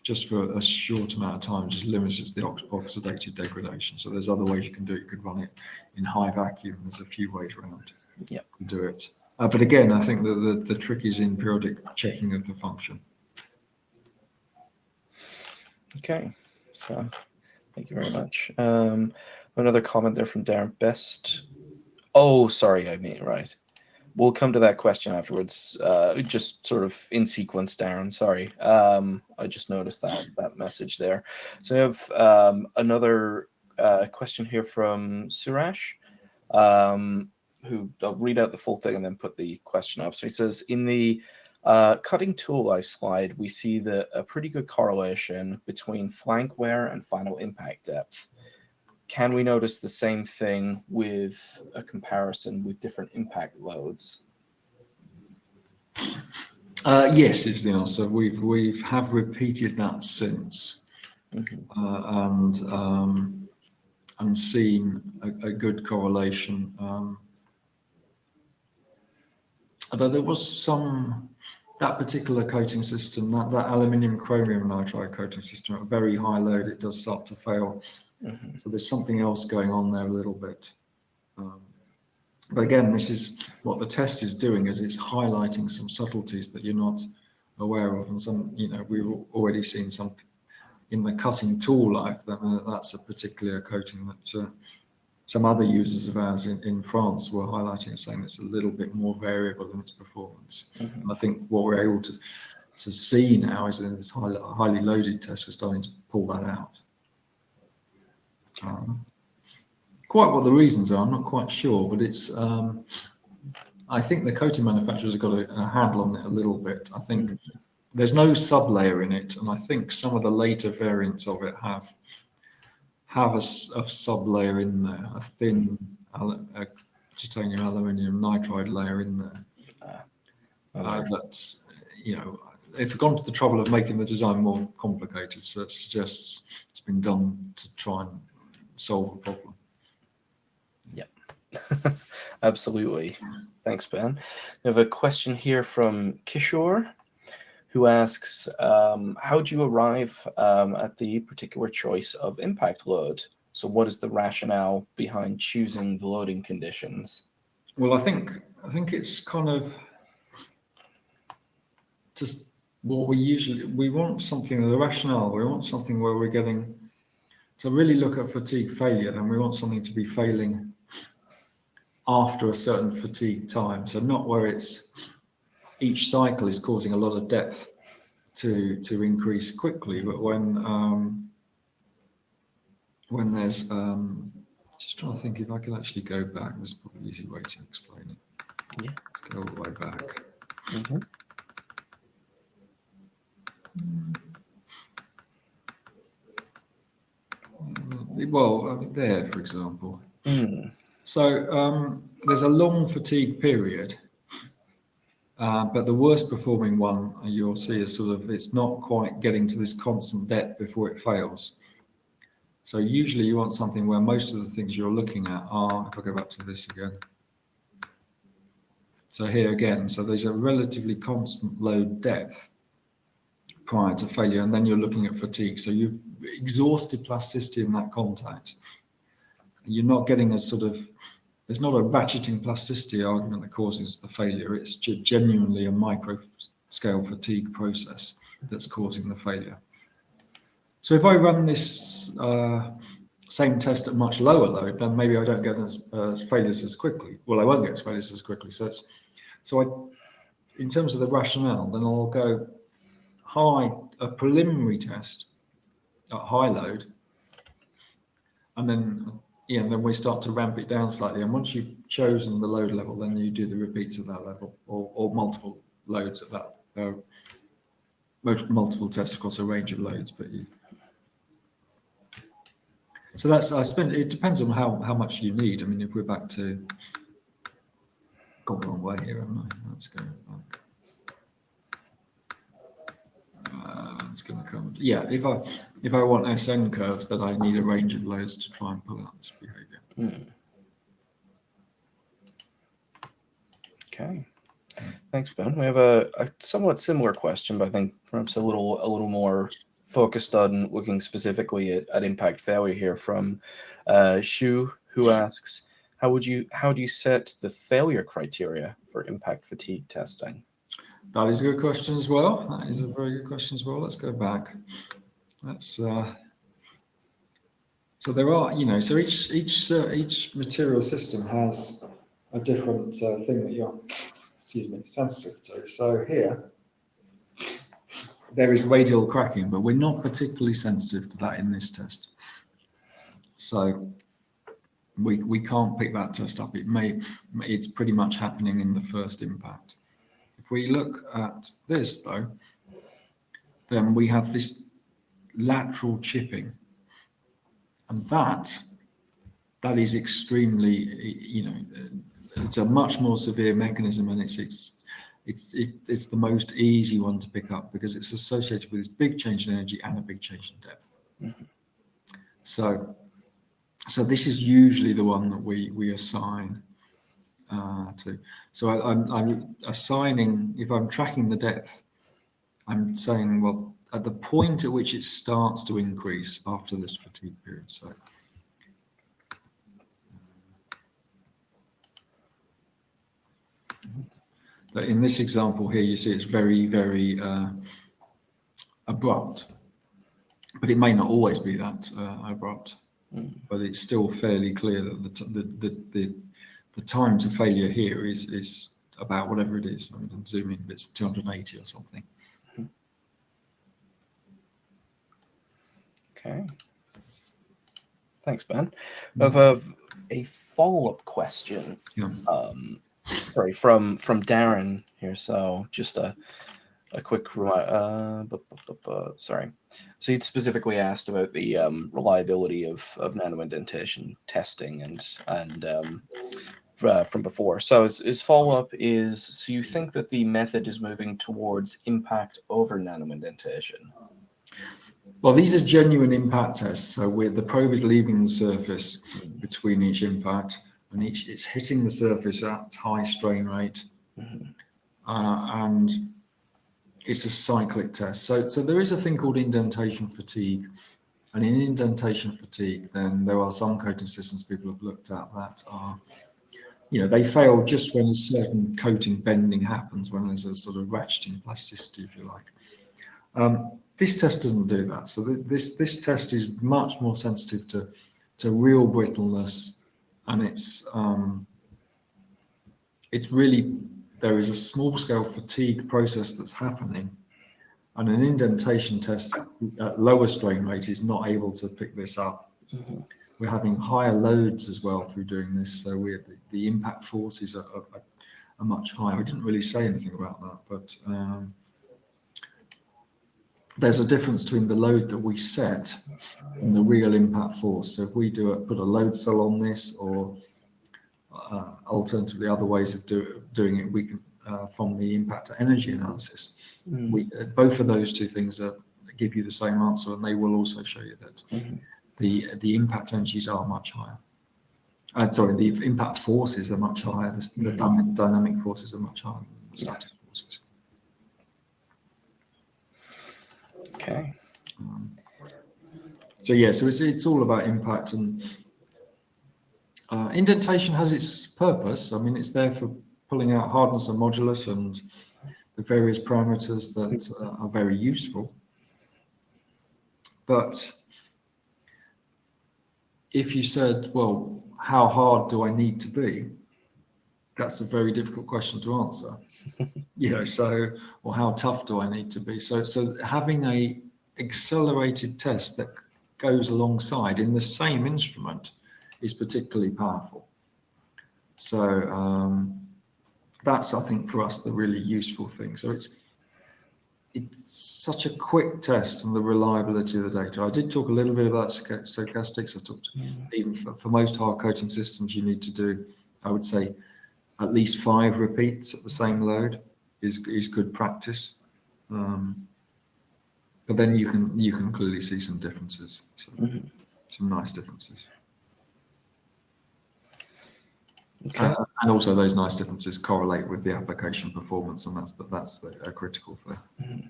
just for a short amount of time, just limits the oxidative degradation. So there's other ways you can do it. You could run it in high vacuum. There's a few ways around to do it. But again, I think that the trick is in periodic checking of the function. Okay, so thank you very much. Another comment there from Darren Best. Oh, sorry, I mean, right. We'll come to that question afterwards. Just sort of in sequence, Darren. Sorry, I just noticed that message there. So I have another question here from Suresh, who I'll read out the full thing and then put the question up. So he says, in the cutting tool life slide, we see a pretty good correlation between flank wear and final impact depth. Can we notice the same thing with a comparison with different impact loads? Yes, is the answer. We've repeated that since, and seen a good correlation. Although there was that particular coating system, that aluminium chromium nitride coating system, at a very high load, it does start to fail. So there's something else going on there a little bit. But again, this is what the test is doing, is it's highlighting some subtleties that you're not aware of. And some, we've already seen some in the cutting tool life, that's a particular coating that some other users of ours in France were highlighting, saying it's a little bit more variable in its performance. And I think what we're able to see now is in this highly loaded test, we're starting to pull that out. Quite what the reasons are, I'm not quite sure, but it's. I think the coating manufacturers have got a handle on it a little bit. I think there's no sublayer in it, and I think some of the later variants of it have a sublayer in there, a thin titanium aluminium nitride layer in there. But they've gone to the trouble of making the design more complicated, so it suggests it's been done to try and solve a problem. Yep, absolutely. Thanks, Ben. We have a question here from Kishore, who asks, how do you arrive at the particular choice of impact load? So what is the rationale behind choosing the loading conditions? Well, I think it's kind of just what we want something, the rationale, we want something where we're getting to really look at fatigue failure, and we want something to be failing after a certain fatigue time. So not where it's each cycle is causing a lot of depth to increase quickly, but when there's just trying to think if I can actually go back. There's probably an easy way to explain it. Yeah, let's go all the way back. Well, there, for example. So there's a long fatigue period, but the worst performing one you'll see is it's not quite getting to this constant depth before it fails. So usually you want something where most of the things you're looking at are, if I go back to this again. So here again, so there's a relatively constant load depth prior to failure, and then you're looking at fatigue. So you've exhausted plasticity in that contact. You're not getting there's not a ratcheting plasticity argument that causes the failure. It's genuinely a micro scale fatigue process that's causing the failure. So if I run this same test at much lower load, then maybe I don't get failures as quickly. Well, I won't get failures as quickly. So So in terms of the rationale, then I'll go a preliminary test at high load, and then we start to ramp it down slightly. And once you've chosen the load level, then you do the repeats at that level, or multiple loads at that, multiple tests across a range of loads. So it depends on how much you need. I mean, if we're back to, gone the wrong way here, haven't I? Let's go back. It's going to come. Yeah, if I want SN curves, then I need a range of loads to try and pull out this behavior. Okay. Thanks, Ben. We have a somewhat similar question, but I think perhaps a little more focused on looking specifically at impact failure here from Shu, who asks, how do you set the failure criteria for impact fatigue testing? That is a good question as well. That is a very good question as well. Let's go back. So there are, so each material system has a different thing that you're, sensitive to. So here, there is radial cracking, but we're not particularly sensitive to that in this test. So we can't pick that test up. It's pretty much happening in the first impact. If we look at this though, then we have this lateral chipping, and that is extremely, it's a much more severe mechanism, and it's the most easy one to pick up because it's associated with this big change in energy and a big change in depth. Mm-hmm. So this is usually the one that we assign to. So I'm assigning, if I'm tracking the depth, I'm saying, well, at the point at which it starts to increase after this fatigue period. So but in this example here, you see it's very, very abrupt, but it may not always be that abrupt. But it's still fairly clear that the time to failure here is about whatever it is. I mean, I'm zooming, it's 280 or something. Okay. Thanks, Ben. I have a follow-up question. Yeah. Sorry, from Darren here. So just a quick sorry. So he specifically asked about the reliability of nano-indentation testing and from before. So his follow-up is, so you think that the method is moving towards impact over nano-indentation? Well, these are genuine impact tests. So the probe is leaving the surface between each impact, and it's hitting the surface at high strain rate, and it's a cyclic test. So there is a thing called indentation fatigue, and in indentation fatigue, then there are some coating systems people have looked at that are, they fail just when a certain coating bending happens, when there's a sort of ratcheting plasticity, if you like. This test doesn't do that. So this test is much more sensitive to real brittleness, and it's really, there is a small scale fatigue process that's happening, and an indentation test at lower strain rate is not able to pick this up. Mm-hmm. We're having higher loads as well through doing this, so the impact forces are much higher. I didn't really say anything about that, but there's a difference between the load that we set and the real impact force. So if we put a load cell on this, or alternatively other ways of doing it, we can from the impact to energy analysis. Both of those two things give you the same answer, and they will also show you that the impact energies are much higher. The impact forces are much higher. The dynamic forces are much higher than the static forces. Okay. So it's all about impact, and indentation has its purpose. I mean, it's there for pulling out hardness and modulus and the various parameters that are very useful. But if you said, well, how hard do I need to be? that's a very difficult question to answer. So, or how tough do I need to be? So having a accelerated test that goes alongside in the same instrument is particularly powerful. So that's, I think, for us, the really useful thing. So it's such a quick test on the reliability of the data. I did talk a little bit about stochastics. I talked even for most hard coding systems, you need to do, I would say, at least 5 repeats at the same load is good practice. But then you can clearly see some differences, some nice differences. Okay. And also those nice differences correlate with the application performance, and that's a critical thing.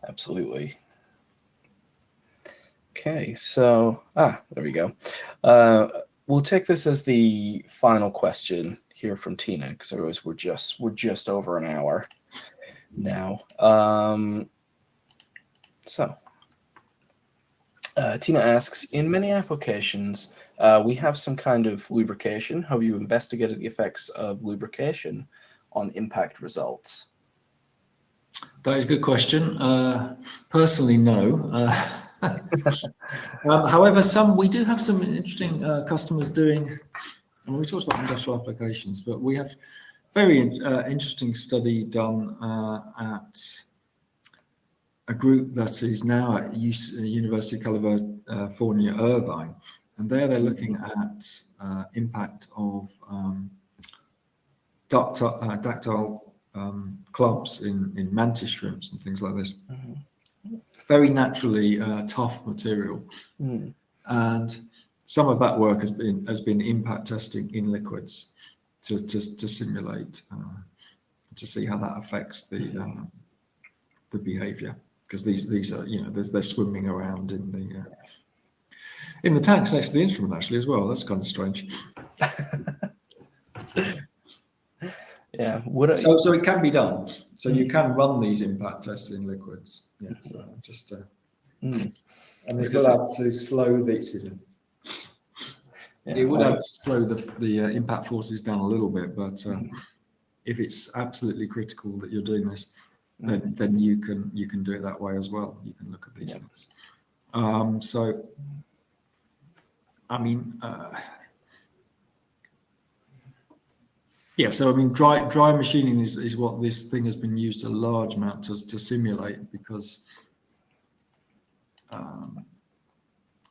Absolutely. Okay, so there we go. We'll take this as the final question here from Tina, because otherwise we're just over an hour now. So Tina asks, in many applications, we have some kind of lubrication. Have you investigated the effects of lubrication on impact results? That is a good question. Personally, no. However, we do have some interesting customers doing, and we talked about industrial applications, but we have very interesting study done at a group that is now at University of California, Irvine, and they're looking at impact of ductile clumps in mantis shrimps and things like this. Very naturally tough material, and some of that work has been impact testing in liquids to simulate to see how that affects the behavior, because these are they're swimming around in the tanks next to the instrument actually as well. That's kind of strange. Yeah. So it can be done. So you can run these impact tests in liquids. Yeah. So just and it's got to slow the. It would have to slow the impact forces down a little bit, but if it's absolutely critical that you're doing this, then you can do it that way as well. You can look at these things. So, I mean. So I mean, dry machining is what this thing has been used a large amount to simulate, because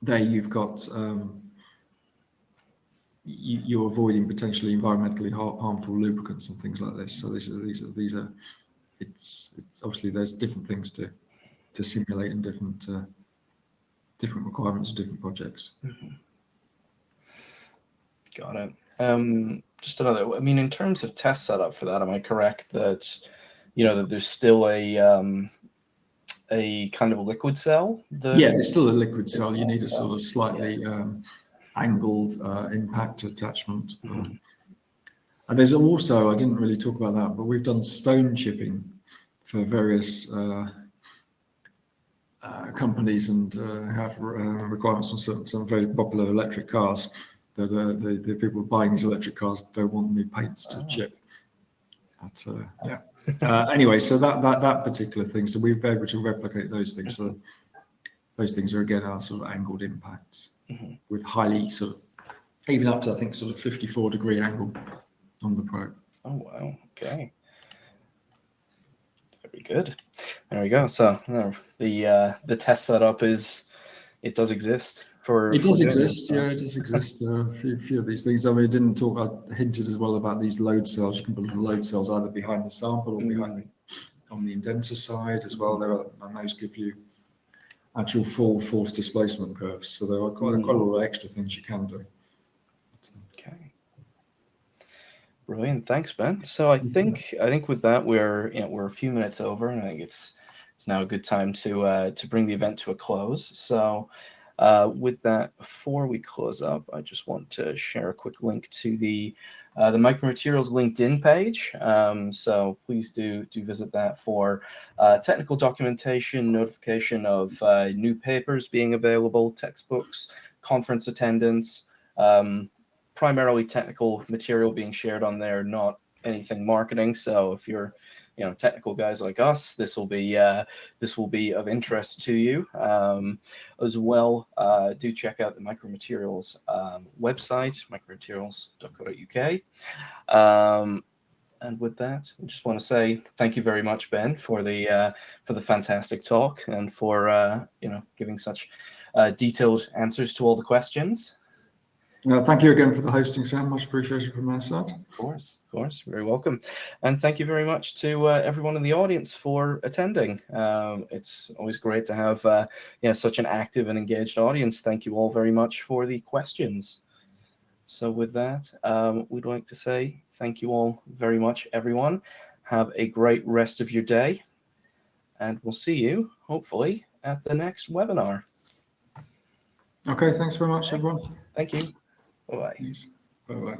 there you've got you're avoiding potentially environmentally harmful lubricants and things like this. So these are it's obviously there's different things to simulate and different requirements of different projects. Got it. Just another. I mean, in terms of test setup for that, am I correct that that there's still a kind of a liquid cell? There's still a liquid cell. You need a sort of slightly angled impact attachment. And there's also, I didn't really talk about that, but we've done stone chipping for various companies, and have requirements on some very popular electric cars. That the people buying these electric cars don't want new paints to chip. Anyway, so that particular thing. So we've been able to replicate those things. So those things are again our sort of angled impacts with highly sort of even up to I think sort of 54-degree angle on the probe. Oh wow! Okay, very good. There we go. So the test setup it does exist. It does exist. It does exist. There are a few of these things. I mean, I hinted as well about these load cells. You can put load cells either behind the sample or behind on the indenter side as well. And those give you actual full force displacement curves. So there are quite a lot of extra things you can do. Okay. Brilliant. Thanks, Ben. So I think with that we're a few minutes over, and I think it's now a good time to bring the event to a close. So. With that, before we close up, I just want to share a quick link to the Micromaterials LinkedIn page. So please do visit that for technical documentation, notification of new papers being available, textbooks, conference attendance, primarily technical material being shared on there, not anything marketing. So if you're technical guys like us, this will be of interest to you as well. Do check out the Micromaterials website, micromaterials.co.uk. And with that, I just want to say thank you very much, Ben, for the fantastic talk and for giving such detailed answers to all the questions. Thank you again for the hosting, Sam. Much appreciated from my side. Of course, very welcome. And thank you very much to everyone in the audience for attending. It's always great to have such an active and engaged audience. Thank you all very much for the questions. So with that, we'd like to say thank you all very much, everyone. Have a great rest of your day, and we'll see you, hopefully, at the next webinar. Okay, thanks very much, everyone. Thank you. Bye-bye. Thanks. Bye-bye.